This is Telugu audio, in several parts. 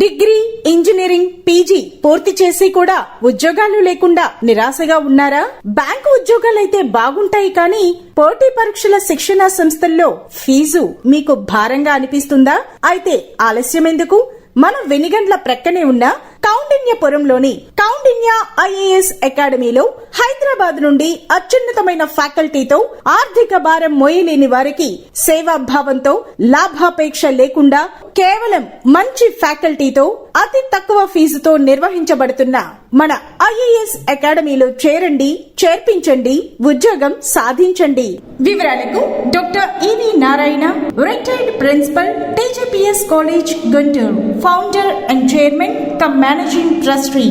డిగ్రీ, ఇంజనీరింగ్, పీజీ పూర్తి చేసి కూడా ఉద్యోగాలు లేకుండా నిరాశగా ఉన్నారా? బ్యాంకు ఉద్యోగాలైతే బాగుంటాయి కానీ పోటీ పరీక్షల శిక్షణా సంస్థల్లో ఫీజు మీకు భారంగా అనిపిస్తుందా? అయితే ఆలస్యం ఎందుకు? మన వెనిగండ్ల ప్రక్కనే ఉన్న కౌండిన్యపురంలోని కౌండిన్య ఐఏఎస్ అకాడమీలో హైదరాబాద్ నుండి అత్యున్నతమైన ఫ్యాకల్టీతో ఆర్థిక భారం మోయలేని వారికి సేవాభావంతో లాభాపేక్ష లేకుండా కేవలం మంచి ఫ్యాకల్టీతో అతి తక్కువ ఫీజుతో నిర్వహించబడుతున్న మన ఐఏఎస్ అకాడమీలో చేరండి, చేర్పించండి, ఉద్యోగం సాధించండి. వివరాలకు doctor EV Narayana, retired principal, TGPS college, Guntur, founder and chairman cum managing trustee,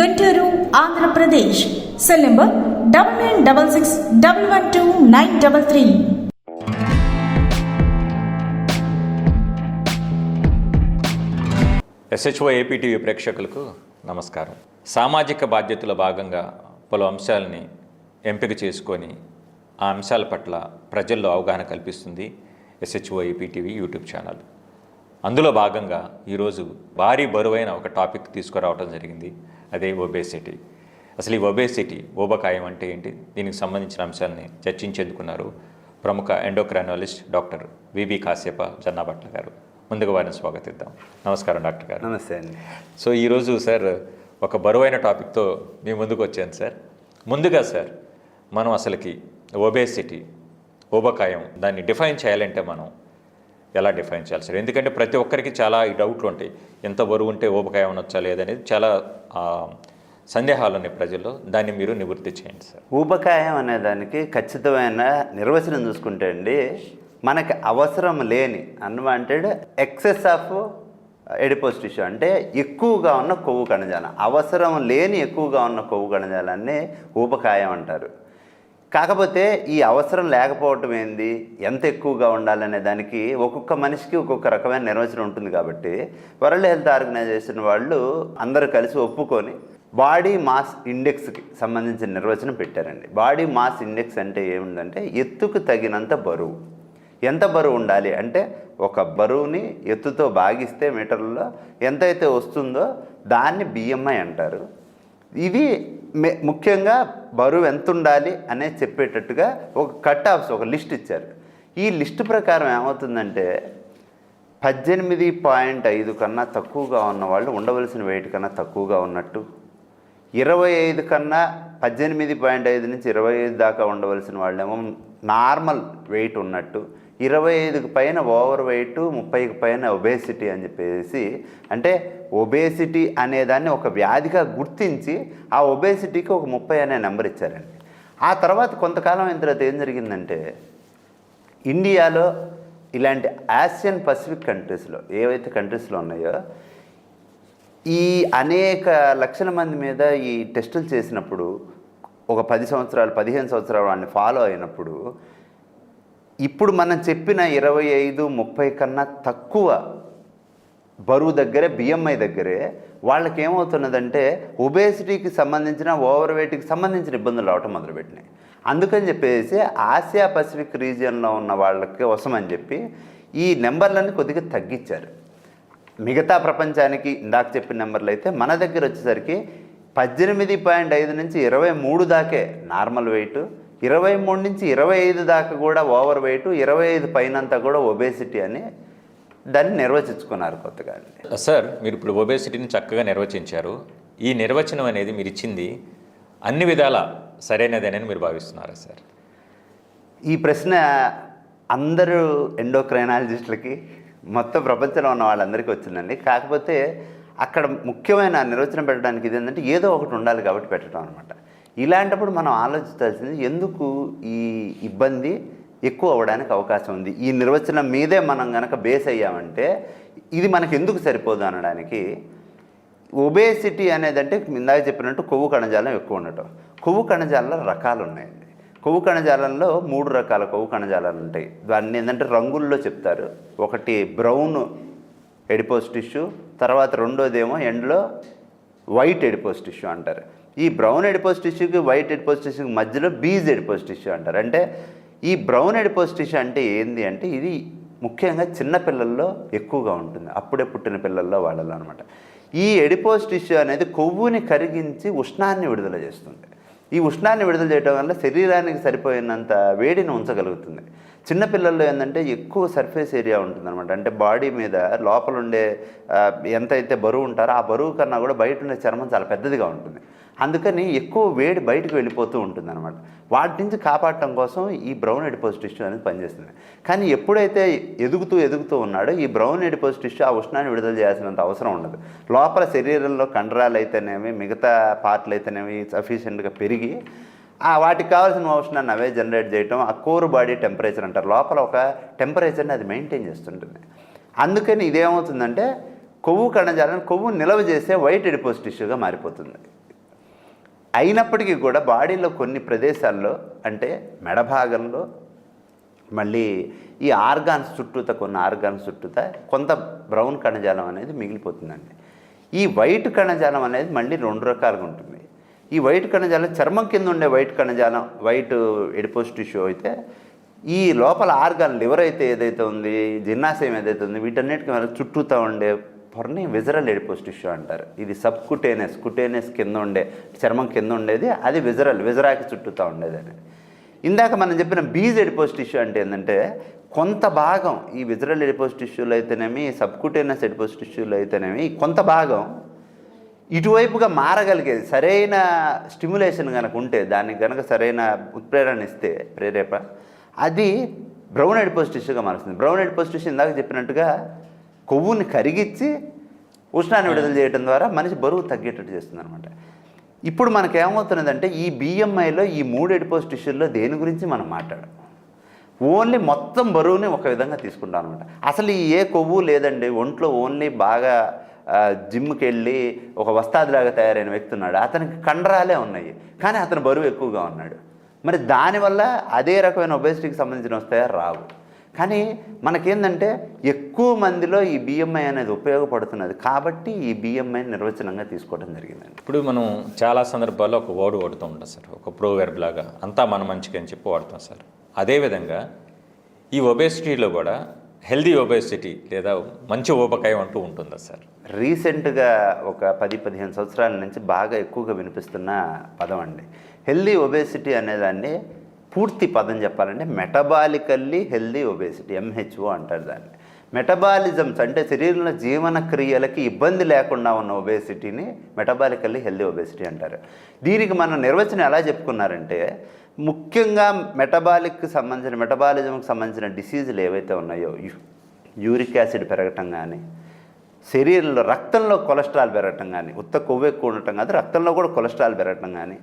Guntur, Andhra Pradesh. Cell number 9966112933. SHO APTV ప్రేక్షకులకు నమస్కారం. సామాజిక బాధ్యతల భాగంగా పలు అంశాలని ఎంపిక చేసుకొని ఆ అంశాల పట్ల ప్రజల్లో అవగాహన కల్పిస్తుంది SHO APTV యూట్యూబ్ ఛానల్. అందులో భాగంగా ఈరోజు భారీ బరువైన ఒక టాపిక్ తీసుకురావడం జరిగింది. అదే ఒబేసిటీ. అసలు ఈ ఒబేసిటీ, ఊబకాయం అంటే ఏంటి, దీనికి సంబంధించిన అంశాలని చర్చించేందుకున్నారు ప్రముఖ ఎండోక్రైనాలజిస్ట్ డాక్టర్ విబి కాశ్యప జన్నాభట్ల గారు. ముందుగా వారిని స్వాగతిద్దాం. నమస్కారం డాక్టర్ గారు. నమస్తే అండి. సో ఈరోజు సార్ ఒక బరువైన టాపిక్తో మీ ముందుకు వచ్చాను సార్. ముందుగా సార్, మనం అసలుకి ఒబేసిటీ, ఊబకాయం, దాన్ని డిఫైన్ చేయాలంటే మనం ఎలా డిఫైన్ చేయాలి సార్? ఎందుకంటే ప్రతి ఒక్కరికి చాలా ఈ డౌట్లు ఉంటాయి. ఎంత బరువు ఉంటే ఊబకాయం అనొచ్చా లేదనేది చాలా సందేహాలు ఉన్నాయి ప్రజల్లో. దాన్ని మీరు నివృత్తి చేయండి సార్. ఊబకాయం అనే దానికి ఖచ్చితమైన నిర్వచనం చూసుకుంటే అండి, మనకి అవసరం లేని unwanted excess of adipose tissue అంటే ఎక్కువగా ఉన్న కొవ్వు కణజాలం, అవసరం లేని ఎక్కువగా ఉన్న కొవ్వు కణజాలాన్ని ఊబకాయం అంటారు. కాకపోతే ఈ అవసరం లేకపోవటం ఏంది, ఎంత ఎక్కువగా ఉండాలనే దానికి ఒక్కొక్క మనిషికి ఒక్కొక్క రకమైన నిర్వచనం ఉంటుంది. కాబట్టి వరల్డ్ హెల్త్ ఆర్గనైజేషన్ వాళ్ళు అందరూ కలిసి ఒప్పుకొని బాడీ మాస్ ఇండెక్స్కి సంబంధించిన నిర్వచనం పెట్టారండి. బాడీ మాస్ ఇండెక్స్ అంటే ఏముందంటే ఎత్తుకు తగినంత బరువు. ఎంత బరువు ఉండాలి అంటే ఒక బరువుని ఎత్తుతో భాగిస్తే మీటర్లలో ఎంతైతే వస్తుందో దాన్ని BMI అంటారు. ఇది ముఖ్యంగా బరువు ఎంత ఉండాలి అనేది చెప్పేటట్టుగా ఒక కట్ ఆఫ్స్, ఒక లిస్ట్ ఇచ్చారు. ఈ లిస్ట్ ప్రకారం ఏమవుతుందంటే 18.5 కన్నా తక్కువగా ఉన్న వాళ్ళు ఉండవలసిన వెయిట్ కన్నా తక్కువగా ఉన్నట్టు, 25 కన్నా 18.5 నుంచి 25 దాకా ఉండవలసిన వాళ్ళేమో నార్మల్ వెయిట్ ఉన్నట్టు, 25కి పైన ఓవర్ వెయిట్, 30కి పైన ఒబేసిటీ అని చెప్పేసి, అంటే ఒబేసిటీ అనేదాన్ని ఒక వ్యాధిగా గుర్తించి ఆ ఒబేసిటీకి ఒక 30 అనే నెంబర్ ఇచ్చారండి. ఆ తర్వాత కొంతకాలం అయిన తర్వాత ఏం జరిగిందంటే, ఇండియాలో ఇలాంటి ఆసియన్ పసిఫిక్ కంట్రీస్లో ఏవైతే కంట్రీస్లో ఉన్నాయో ఈ అనేక లక్షల మంది మీద ఈ టెస్టులు చేసినప్పుడు, ఒక 10 సంవత్సరాలు 15 సంవత్సరాలు వాడిని ఫాలో అయినప్పుడు, ఇప్పుడు మనం చెప్పిన 25-30 కన్నా తక్కువ బరువు దగ్గరే, BMI దగ్గరే వాళ్ళకి ఏమవుతున్నదంటే ఒబేసిటీకి సంబంధించిన, ఓవర్ వెయిట్కి సంబంధించిన ఇబ్బందులు రావటం మొదలుపెట్టినాయి. అందుకని చెప్పేసి ఆసియా పసిఫిక్ రీజియన్లో ఉన్న వాళ్ళకి అవసరమని చెప్పి ఈ నెంబర్లన్నీ కొద్దిగా తగ్గించారు. మిగతా ప్రపంచానికి ఇందాక చెప్పిన నెంబర్లు అయితే మన దగ్గర వచ్చేసరికి 18.5 నుంచి 23 దాకే నార్మల్ వెయిట్, 23 నుంచి 25 దాకా కూడా ఓవర్ వెయిట్, 25 పైనంతా కూడా ఒబేసిటీ అని దాన్ని నిర్వచించుకున్నారు కొత్తగా. సార్, మీరు ఇప్పుడు ఒబేసిటీని చక్కగా నిర్వచించారు. ఈ నిర్వచనం అనేది మీరు ఇచ్చింది అన్ని విధాల సరైనదేనని మీరు భావిస్తున్నారా సార్? ఈ ప్రశ్న అందరూ ఎండోక్రైనాలజిస్టులకి, మొత్తం ప్రపంచంలో ఉన్న వాళ్ళందరికీ వచ్చిందండి. కాకపోతే అక్కడ ముఖ్యమైన నిర్వచనం పెట్టడానికి ఇది ఏంటంటే ఏదో ఒకటి ఉండాలి కాబట్టి పెట్టడం అనమాట. ఇలాంటప్పుడు మనం ఆలోచించాల్సింది, ఎందుకు ఈ ఇబ్బంది ఎక్కువ అవ్వడానికి అవకాశం ఉంది, ఈ నిర్వచనం మీదే మనం కనుక బేస్ అయ్యామంటే ఇది మనకు ఎందుకు సరిపోదు అనడానికి. ఒబేసిటీ అనేదంటే ఇందాక చెప్పినట్టు కొవ్వు కణజాలం ఎక్కువ ఉండటం. కొవ్వు కణజాలంలో రకాలు ఉన్నాయండి. కొవ్వు కణజాలంలో 3 రకాల కొవ్వు కణజాలాలు ఉంటాయి. దాన్ని ఏంటంటే రంగుల్లో చెప్తారు. ఒకటి బ్రౌన్ ఎడిపోస్ టిష్యూ, తర్వాత రెండోదేమో ఎండ్లో వైట్ ఎడిపోస్ టిష్యూ అంటారు. ఈ బ్రౌన్ ఎడిపోస్ టిష్యూకి వైట్ ఎడిపోస్ టిష్యూకి మధ్యలో బీజ్ ఎడిపోస్ టిష్యూ అంటారు. అంటే ఈ బ్రౌన్ ఎడిపోస్ టిష్యూ అంటే ఏంది అంటే ఇది ముఖ్యంగా చిన్న పిల్లల్లో ఎక్కువగా ఉంటుంది, అప్పుడే పుట్టిన పిల్లల్లో వాళ్ళలో అనమాట. ఈ ఎడిపోస్ టిష్యూ అనేది కొవ్వుని కరిగించి ఉష్ణాన్ని విడుదల చేస్తుంది. ఈ ఉష్ణాన్ని విడుదల చేయడం వల్ల శరీరానికి సరిపోయినంత వేడిని ఉంచగలుగుతుంది. చిన్నపిల్లల్లో ఏంటంటే ఎక్కువ సర్ఫేస్ ఏరియా ఉంటుందన్నమాట. అంటే బాడీ మీద లోపల ఉండే ఎంతైతే బరువు ఉంటారో ఆ బరువు కన్నా కూడా బయట ఉండే చర్మం చాలా పెద్దదిగా ఉంటుంది. అందుకని ఎక్కువ వేడి బయటకు వెళ్ళిపోతూ ఉంటుంది అనమాట. వాటి నుంచి కాపాడటం కోసం ఈ బ్రౌన్ ఎడిపోస్ టిష్యూ అనేది పనిచేస్తుంది. కానీ ఎప్పుడైతే ఎదుగుతూ ఉన్నాడో ఈ బ్రౌన్ ఎడిపోస్ టిష్యూ ఆ ఉష్ణాన్ని విడుదల చేయాల్సినంత అవసరం ఉండదు. లోపల శరీరంలో కండరాలు అయితేనేమి మిగతా పార్ట్లు అయితేనేమి సఫిషియెంట్గా పెరిగి వాటికి కావాల్సిన ఉష్ణాన్ని అవే జనరేట్ చేయటం, ఆ కోర్ బాడీ టెంపరేచర్ అంటారు, లోపల ఒక టెంపరేచర్ని అది మెయింటైన్ చేస్తుంటుంది. అందుకని ఇదేమవుతుందంటే కొవ్వు కణజాలను కొవ్వు నిల్వ చేసే వైట్ ఎడిపోస్ టిష్యూగా మారిపోతుంది. అయినప్పటికీ కూడా బాడీలో కొన్ని ప్రదేశాల్లో అంటే మెడ భాగంలో మళ్ళీ ఈ ఆర్గాన్స్ చుట్టూత కొన్ని ఆర్గాన్స్ చుట్టూత కొంత బ్రౌన్ కణజాలం అనేది మిగిలిపోతుందండి. ఈ వైట్ కణజాలం అనేది మళ్ళీ 2 రకాలుగా ఉంటుంది. ఈ వైట్ కణజాలం చర్మం కింద ఉండే వైట్ కణజాలం వైట్ ఎడిపోస్ టిష్యూ అయితే, ఈ లోపల ఆర్గాన్ లివర్ అయితే ఏదైతే ఉంది, జీర్ణాశయం ఏదైతే ఉంది, వీటన్నిటికీ చుట్టూతా ఉండే పొరని విజరల్ ఎడిపోస్ టిష్యూ అంటారు. ఇది కుటేనస్ కింద ఉండే చర్మం కింద ఉండేది, అది విజరాకి చుట్టూతా ఉండేది అని. ఇందాక మనం చెప్పిన బీజ్ ఎడిపోస్ టిష్యూ అంటే ఏంటంటే కొంత భాగం ఈ విజరల్ ఎడిపోస్ టిష్యూలో అయితేనేమి సబ్కుటేనస్ ఎడిపోస్ టిష్యూలో అయితేనేమి కొంత భాగం ఇటువైపుగా మారగలిగేది సరైన స్టిమ్యులేషన్ కనుక ఉంటే, దానికి కనుక సరైన ఉత్ప్రేరణ ఇస్తే అది బ్రౌన్ ఎడిపోస్ టిష్యూగా మారుస్తుంది. బ్రౌన్ ఎడిపోస్ టిష్యూ ఇందాక చెప్పినట్టుగా కొవ్వుని కరిగించి ఉష్ణాన్ని విడుదల చేయడం ద్వారా మనిషి బరువు తగ్గేటట్టు చేస్తుంది అనమాట. ఇప్పుడు మనకేమవుతున్నదంటే ఈ బిఎంఐలో ఈ 3 ఎడిపోస్ టిష్యూల్లో దేని గురించి మనం మాట్లాడాం, ఓన్లీ మొత్తం బరువుని ఒక విధంగా తీసుకుంటాం అనమాట. అసలు ఏ కొవ్వు లేదండి ఒంట్లో, ఓన్లీ బాగా జిమ్కి వెళ్ళి ఒక వస్తాదిలాగా తయారైన వ్యక్తి ఉన్నాడు, అతనికి కండరాలే ఉన్నాయి కానీ అతను బరువు ఎక్కువగా ఉన్నాడు. మరి దానివల్ల అదే రకమైన ఒబేసిటీకి సంబంధించిన వస్తాయా? రావు. కానీ మనకేందంటే ఎక్కువ మందిలో ఈ బిఎంఐ అనేది ఉపయోగపడుతున్నది కాబట్టి ఈ బిఎంఐ నిర్వచనంగా తీసుకోవడం జరిగిందండి. ఇప్పుడు మనం చాలా సందర్భాల్లో ఒక వర్డ్ వాడుతూ ఉంటాం సార్, ఒక ప్రోవెర్బ్ లాగా, అంతా మన మంచిగా అని చెప్పి వాడుతాం సార్. అదేవిధంగా ఈ ఒబేసిటీలో కూడా హెల్దీ ఒబేసిటీ లేదా మంచి ఊబకాయం అంటూ ఉంటుందా సార్? రీసెంట్గా ఒక 10-15 సంవత్సరాల నుంచి బాగా ఎక్కువగా వినిపిస్తున్న పదం అండి హెల్దీ ఒబేసిటీ అనేదాన్ని. పూర్తి పదం చెప్పాలంటే మెటబాలికల్లీ హెల్దీ ఒబేసిటీ, ఎంహెచ్ఓ అంటారు దాన్ని. మెటబాలిజమ్స్ అంటే శరీరంలో జీవన క్రియలకి ఇబ్బంది లేకుండా ఉన్న ఒబేసిటీని మెటబాలికల్లీ హెల్దీ ఒబేసిటీ అంటారు. దీనికి మన నిర్వచనం ఎలా చెప్పుకున్నారంటే, ముఖ్యంగా మెటబాలిజంకి సంబంధించిన డిసీజులు ఏవైతే ఉన్నాయో, యూరిక్ యాసిడ్ పెరగటం కానీ, శరీరంలో రక్తంలో కొలెస్ట్రాల్ పెరగటం కానీ, ఉత్త కొవ్వు ఎక్కువ ఉండటం కాదు రక్తంలో కూడా కొలెస్ట్రాల్ పెరగటం కానీ,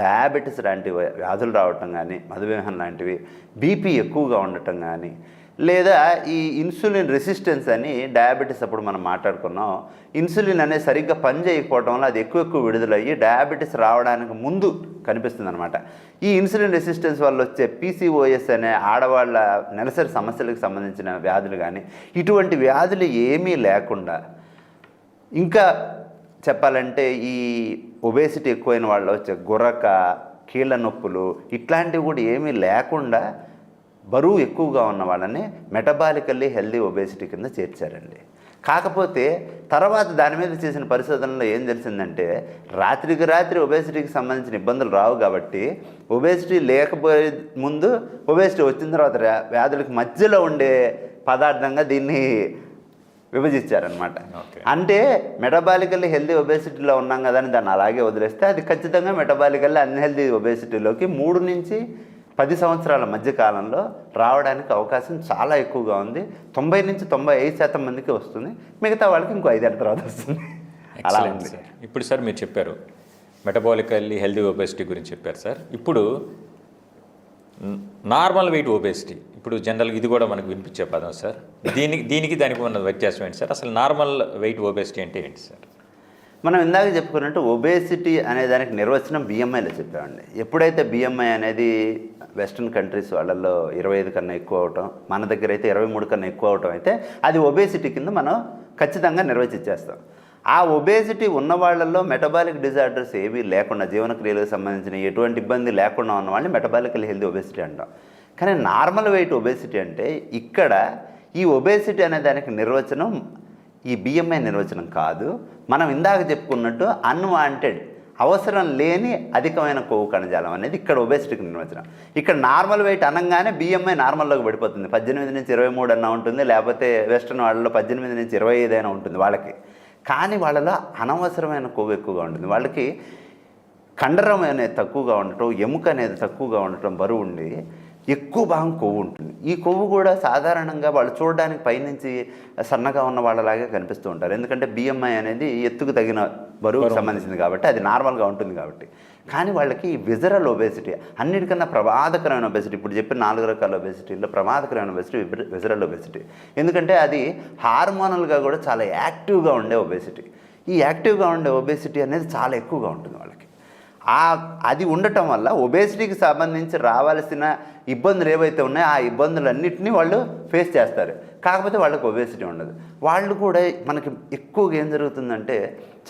డయాబెటీస్ లాంటి వ్యాధులు రావటం కానీ, మధుమేహం లాంటివి, బీపీ ఎక్కువగా ఉండటం కానీ, లేదా ఈ ఇన్సులిన్ రెసిస్టెన్స్ అని డయాబెటీస్ అప్పుడు మనం మాట్లాడుకున్నాం. ఇన్సులిన్ అనేది సరిగ్గా పనిచేయకపోవడం వల్ల అది ఎక్కువ విడుదలయ్యి డయాబెటీస్ రావడానికి ముందు కనిపిస్తుంది అనమాట. ఈ ఇన్సులిన్ రెసిస్టెన్స్ వల్ల వచ్చే పీసీఓఎస్ అనే ఆడవాళ్ళ నెలసరి సమస్యలకు సంబంధించిన వ్యాధులు కానీ, ఇటువంటి వ్యాధులు ఏమీ లేకుండా, ఇంకా చెప్పాలంటే ఈ ఒబేసిటీ ఎక్కువైన వాళ్ళు వచ్చే గుర్రక, కీళ్ళ నొప్పులు ఇట్లాంటివి కూడా ఏమీ లేకుండా బరువు ఎక్కువగా ఉన్న వాళ్ళని మెటబాలికల్లీ హెల్దీ ఒబేసిటీ కింద చేర్చారండి. కాకపోతే తర్వాత దాని మీద చేసిన పరిశోధనలో ఏం తెలిసిందంటే, రాత్రికి రాత్రి ఒబేసిటీకి సంబంధించిన ఇబ్బందులు రావు కాబట్టి ఒబేసిటీ లేకపోయే ముందు, ఒబేసిటీ వచ్చిన తర్వాత వ్యాధులకు మధ్యలో ఉండే పదార్థంగా దీన్ని విభజించారనమాట. అంటే మెటబాలికల్లీ హెల్దీ ఒబేసిటీలో ఉన్నాం కదా అని దాన్ని అలాగే వదిలేస్తే అది ఖచ్చితంగా మెటబాలికల్లీ అన్హెల్దీ ఒబేసిటీలోకి 3 నుంచి 10 సంవత్సరాల మధ్య కాలంలో రావడానికి అవకాశం చాలా ఎక్కువగా ఉంది. 90 నుంచి 95% మందికి వస్తుంది, మిగతా వాళ్ళకి ఇంకో 5 ఏళ్ళ తర్వాత వస్తుంది. అలా ఉంది. ఇప్పుడు సార్ మీరు చెప్పారు మెటబాలికల్లీ హెల్దీ ఒబేసిటీ గురించి చెప్పారు సార్. ఇప్పుడు నార్మల్ వెయిట్ ఒబేసిటీ, ఇప్పుడు జనరల్గా ఇది కూడా మనకు వినిపించే పదం సార్. దీనికి దానికి ఉన్న వ్యత్యాసం ఏంటి సార్? అసలు నార్మల్ వెయిట్ ఒబేసిటీ అంటే ఏంటి సార్? మనం ఇందాక చెప్పుకున్నట్టు ఒబేసిటీ అనే దానికి నిర్వచనం బిఎంఐలో చెప్పామండి. ఎప్పుడైతే బిఎంఐ అనేది వెస్ట్రన్ కంట్రీస్ వాళ్ళల్లో 25 కన్నా ఎక్కువ అవటం, మన దగ్గర అయితే 23 కన్నా ఎక్కువ అవటం అయితే అది ఒబేసిటీ కింద మనం ఖచ్చితంగా నిర్వచించేస్తాం. ఆ ఒబేసిటీ ఉన్న వాళ్ళల్లో మెటబాలిక్ డిజార్డర్స్ ఏవీ లేకుండా, జీవనక్రియలకు సంబంధించిన ఎటువంటి ఇబ్బంది లేకుండా ఉన్న వాళ్ళని మెటబాలికల్లీ హెల్దీ ఒబేసిటీ అంటాం. కానీ నార్మల్ వెయిట్ ఒబేసిటీ అంటే ఇక్కడ ఈ ఒబేసిటీ అనే దానికి నిర్వచనం ఈ బిఎంఐ నిర్వచనం కాదు. మనం ఇందాక చెప్పుకున్నట్టు అన్వాంటెడ్, అవసరం లేని అధికమైన కొవ్వు కణజాలం అనేది ఇక్కడ ఒబేసిటీకి నిర్వచనం. ఇక్కడ నార్మల్ వెయిట్ అనగానే బిఎంఐ నార్మల్లోకి పడిపోతుంది. 18 నుంచి 23 అన్నా ఉంటుంది, లేకపోతే వెస్ట్రన్ వాళ్ళలో 18 నుంచి 25 అయినా ఉంటుంది వాళ్ళకి. కానీ వాళ్ళలో అనవసరమైన కొవ్వు ఎక్కువగా ఉంటుంది. వాళ్ళకి కండరం అనేది తక్కువగా ఉండటం, ఎముక అనేది తక్కువగా ఉండటం, బరువు ఉండి ఎక్కువ భాగం కొవ్వు ఉంటుంది. ఈ కొవ్వు కూడా సాధారణంగా వాళ్ళు చూడడానికి పైనుంచి సన్నగా ఉన్న వాళ్ళలాగే కనిపిస్తూ ఉంటారు. ఎందుకంటే బిఎంఐ అనేది ఎత్తుకు తగిన బరువుకు సంబంధించింది కాబట్టి అది నార్మల్గా ఉంటుంది కాబట్టి. కానీ వాళ్ళకి విజరల్ ఒబేసిటీ అన్నిటికన్నా ప్రమాదకరమైన ఒబేసిటీ. ఇప్పుడు చెప్పిన 4 రకాల ఒబేసిటీలో ప్రమాదకరమైన ఒబేసిటీ విజరల్ ఒబేసిటీ. ఎందుకంటే అది హార్మోనల్గా కూడా చాలా యాక్టివ్గా ఉండే ఒబేసిటీ. ఈ యాక్టివ్గా ఉండే ఒబేసిటీ అనేది చాలా ఎక్కువగా ఉంటుంది వాళ్ళకి. అది ఉండటం వల్ల ఒబేసిటీకి సంబంధించి రావాల్సిన ఇబ్బందులు ఏవైతే ఉన్నాయో ఆ ఇబ్బందులన్నింటినీ వాళ్ళు ఫేస్ చేస్తారు. కాకపోతే వాళ్ళకి ఒబేసిటీ ఉండదు. వాళ్ళు కూడా మనకి ఎక్కువగా ఏం జరుగుతుందంటే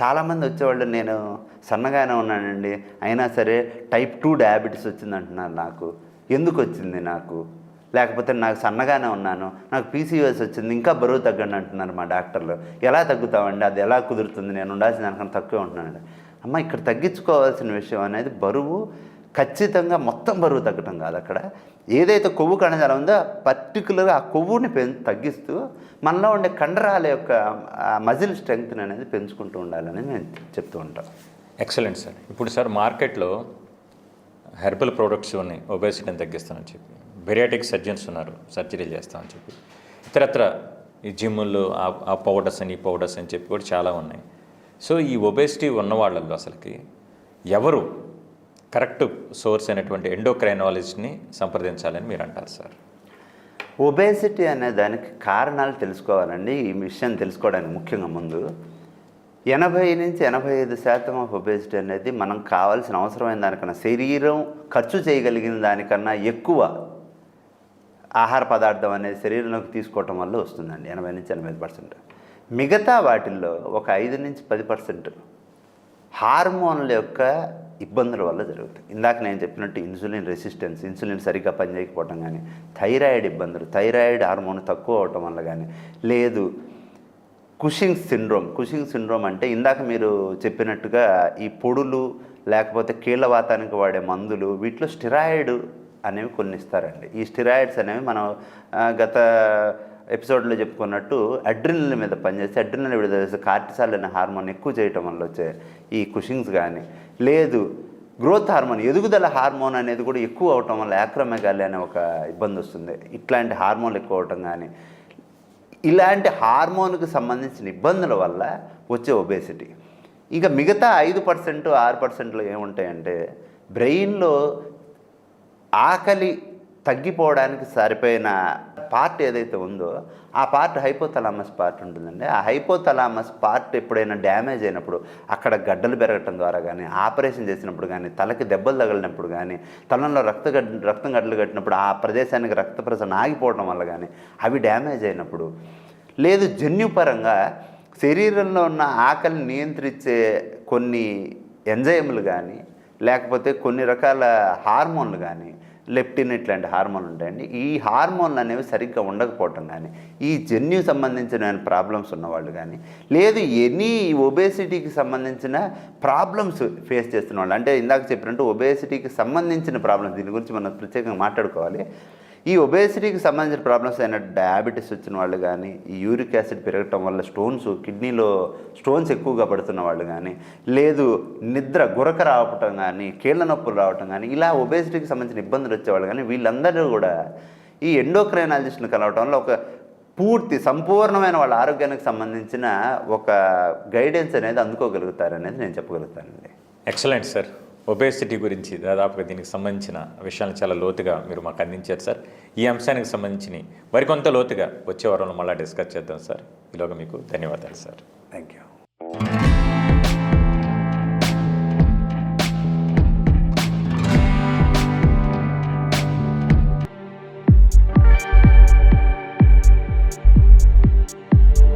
చాలామంది వచ్చేవాళ్ళు నేను సన్నగానే ఉన్నానండి, అయినా సరే టైప్ 2 డయాబెటీస్ వచ్చిందంటున్నారు. నాకు ఎందుకు వచ్చింది? నాకు లేకపోతే నాకు సన్నగానే ఉన్నాను, నాకు పీసీఓఎస్ వచ్చింది, ఇంకా బరువు తగ్గండి అంటున్నారు మా డాక్టర్లు. ఎలా తగ్గుతామండి? అది ఎలా కుదురుతుంది? నేను ఉండాల్సిన దానికన్నా తక్కువ ఉంటున్నానండి. అమ్మ, ఇక్కడ తగ్గించుకోవాల్సిన విషయం అనేది బరువు ఖచ్చితంగా మొత్తం బరువు తగ్గటం కాదు. అక్కడ ఏదైతే కొవ్వు కణజాలం ఉందో పర్టికులర్గా ఆ కొవ్వుని తగ్గిస్తూ మనలో ఉండే కండరాల యొక్క మజిల్ స్ట్రెంగ్త్ అనేది పెంచుకుంటూ ఉండాలని నేను చెప్తూ ఉంటాను. Excellent sir. ఇప్పుడు సార్ మార్కెట్లో హెర్బల్ ప్రోడక్ట్స్ ఉన్నాయి ఒబేసిటీని తగ్గిస్తామని చెప్పి, బెరియాటిక్ సర్జన్స్ ఉన్నారు సర్జరీలు చేస్తామని చెప్పి, ఇతరత్ర ఈ జిమ్ముల్లో ఆ పౌడర్స్ అని ఈ పౌడర్స్ అని చెప్పి కూడా చాలా ఉన్నాయి. సో ఈ ఒబేసిటీ ఉన్న వాళ్ళల్లో అసలుకి ఎవరు కరెక్ట్ సోర్స్ అయినటువంటి ఎండోక్రైనాలజిస్ట్ని సంప్రదించాలని మీరు అంటారు సార్? ఒబేసిటీ అనే దానికి కారణాలు తెలుసుకోవాలండి. ఈ విషయం తెలుసుకోవడానికి ముఖ్యంగా ముందు 80 నుంచి 85% ఆఫ్ ఒబేసిటీ అనేది మనం కావాల్సిన అవసరమైన దానికన్నా, శరీరం ఖర్చు చేయగలిగిన దానికన్నా ఎక్కువ ఆహార పదార్థం అనేది శరీరంలోకి తీసుకోవటం వల్ల వస్తుందండి 80 నుంచి 85%. మిగతా వాటిల్లో ఒక 5 నుంచి 10% హార్మోన్ల యొక్క ఇబ్బందుల వల్ల జరుగుతాయి. ఇందాక నేను చెప్పినట్టు ఇన్సులిన్ రెసిస్టెన్స్, ఇన్సులిన్ సరిగ్గా పనిచేయకపోవటం కానీ, థైరాయిడ్ ఇబ్బందులు, థైరాయిడ్ హార్మోన్ తక్కువ అవటం వల్ల కానీ, లేదు కుషింగ్స్ సిండ్రోమ్ అంటే ఇందాక మీరు చెప్పినట్టుగా ఈ పొడులు లేకపోతే కీళ్ళవాతానికి వాడే మందులు, వీటిలో స్టెరాయిడ్ అనేవి కొన్ని ఇస్తారండి. ఈ స్టెరాయిడ్స్ అనేవి మనం గత ఎపిసోడ్లో చెప్పుకున్నట్టు అడ్రినల్ మీద పనిచేస్తే అడ్రినల్ విడుదల చేస్తే కార్టిసాల్ అనే హార్మోన్ ఎక్కువ చేయటం వల్ల వచ్చే ఈ కుషింగ్స్ కానీ, లేదు గ్రోత్ హార్మోన్, ఎదుగుదల హార్మోన్ అనేది కూడా ఎక్కువ అవటం వల్ల యాక్రోమెగాలి అనే ఒక ఇబ్బంది వస్తుంది. ఇట్లాంటి హార్మోన్లు ఎక్కువ అవటం కానీ, ఇలాంటి హార్మోన్కి సంబంధించిన ఇబ్బందుల వల్ల వచ్చే ఒబేసిటీ. ఇంకా మిగతా 5% 6%లో ఏముంటాయంటే బ్రెయిన్లో ఆకలి తగ్గిపోవడానికి సరిపోయిన పార్ట్ ఏదైతే ఉందో ఆ పార్ట్ హైపోథలామస్ పార్ట్ ఉంటుందండి. ఆ హైపోథలామస్ పార్ట్ ఎప్పుడైనా డ్యామేజ్ అయినప్పుడు, అక్కడ గడ్డలు పెరగటం ద్వారా కానీ, ఆపరేషన్ చేసినప్పుడు కానీ, తలకి దెబ్బలు తగిలినప్పుడు కానీ, తలలో రక్తం గడ్డలు కట్టినప్పుడు ఆ ప్రదేశానికి రక్త ప్రసరణ ఆగిపోవడం వల్ల కానీ, అవి డ్యామేజ్ అయినప్పుడు, లేదు జన్యుపరంగా శరీరంలో ఉన్న ఆకలిని నియంత్రించే కొన్ని ఎంజైములు కానీ, లేకపోతే కొన్ని రకాల హార్మోన్లు కానీ, లెప్టిన్ ఇట్లాంటి హార్మోన్లు ఉంటాయండి. ఈ హార్మోన్లు అనేవి సరిగ్గా ఉండకపోవటం కానీ, ఈ జన్యు సంబంధించిన ప్రాబ్లమ్స్ ఉన్నవాళ్ళు కానీ, లేదు ఎనీ ఒబేసిటీకి సంబంధించిన ప్రాబ్లమ్స్ ఫేస్ చేస్తున్న వాళ్ళు, అంటే ఇందాక చెప్పినట్టు ఒబేసిటీకి సంబంధించిన ప్రాబ్లమ్స్, దీని గురించి మనం ప్రత్యేకంగా మాట్లాడుకోవాలి. ఈ ఒబేసిటీకి సంబంధించిన ప్రాబ్లమ్స్ అయిన డయాబెటీస్ వచ్చిన వాళ్ళు కానీ, ఈ యూరిక్ యాసిడ్ పెరగటం వల్ల కిడ్నీలో స్టోన్స్ ఎక్కువగా పడుతున్న వాళ్ళు కానీ, లేదు గురక రావటం కానీ, కీళ్ళ నొప్పులు రావటం కానీ, ఇలా ఒబేసిటీకి సంబంధించిన ఇబ్బందులు వచ్చేవాళ్ళు కానీ, వీళ్ళందరూ కూడా ఈ ఎండోక్రైనాలజిస్ట్ని కలవటం వల్ల ఒక సంపూర్ణమైన వాళ్ళ ఆరోగ్యానికి సంబంధించిన ఒక గైడెన్స్ అనేది అందుకోగలుగుతారనేది నేను చెప్పగలుగుతానండి. Excellent sir. ఒబేసిటీ గురించి దాదాపుగా దీనికి సంబంధించిన విషయాలను చాలా లోతుగా మీరు మాకు అందించారు సార్. ఈ అంశానికి సంబంధించి మరికొంత లోతుగా వచ్చే వారంలో మళ్ళీ డిస్కస్ చేద్దాం సార్. ఈలోగా మీకు ధన్యవాదాలు సార్. Thank you.